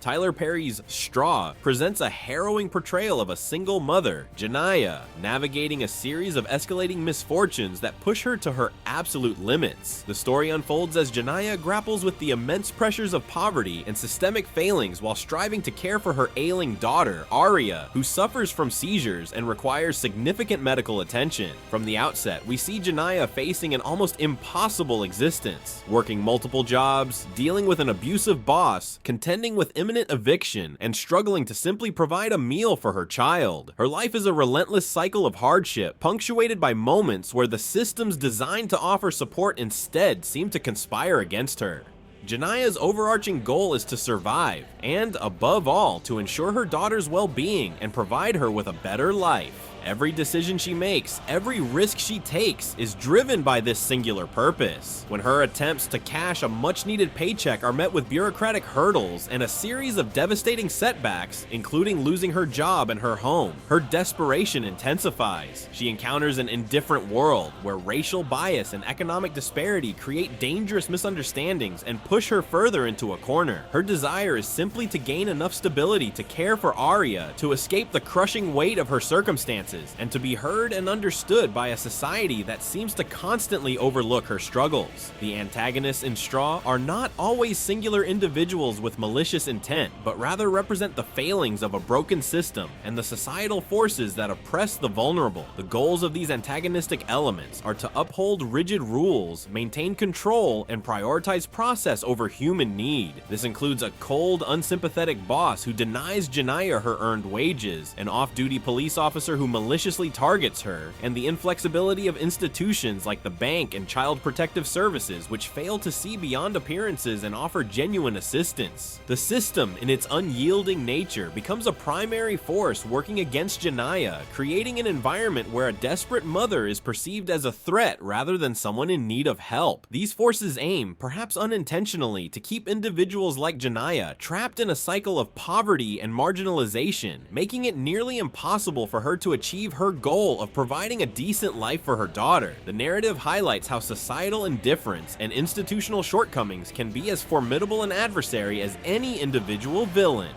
Tyler Perry's Straw presents a harrowing portrayal of a single mother, Janiyah, navigating a series of escalating misfortunes that push her to her absolute limits. The story unfolds as Janiyah grapples with the immense pressures of poverty and systemic failings while striving to care for her ailing daughter, Arya, who suffers from seizures and requires significant medical attention. From the outset, we see Janiyah facing an almost impossible existence, working multiple jobs, dealing with an abusive boss, contending with imminent eviction, and struggling to simply provide a meal for her child. Her life is a relentless cycle of hardship, punctuated by moments where the systems designed to offer support instead seem to conspire against her. Janiyah's overarching goal is to survive, and above all, to ensure her daughter's well-being and provide her with a better life. Every decision she makes, every risk she takes, is driven by this singular purpose. When her attempts to cash a much-needed paycheck are met with bureaucratic hurdles and a series of devastating setbacks, including losing her job and her home, her desperation intensifies. She encounters an indifferent world where racial bias and economic disparity create dangerous misunderstandings and push her further into a corner. Her desire is simply to gain enough stability to care for Arya, to escape the crushing weight of her circumstances, and to be heard and understood by a society that seems to constantly overlook her struggles. The antagonists in Straw are not always singular individuals with malicious intent, but rather represent the failings of a broken system and the societal forces that oppress the vulnerable. The goals of these antagonistic elements are to uphold rigid rules, maintain control, and prioritize process over human need. This includes a cold, unsympathetic boss who denies Janiyah her earned wages, an off-duty police officer who maliciously targets her, and the inflexibility of institutions like the bank and child protective services which fail to see beyond appearances and offer genuine assistance. The system, in its unyielding nature, becomes a primary force working against Janiyah, creating an environment where a desperate mother is perceived as a threat rather than someone in need of help. These forces aim, perhaps unintentionally, to keep individuals like Janiyah trapped in a cycle of poverty and marginalization, making it nearly impossible for her to achieve her goal of providing a decent life for her daughter. The narrative highlights how societal indifference and institutional shortcomings can be as formidable an adversary as any individual villain.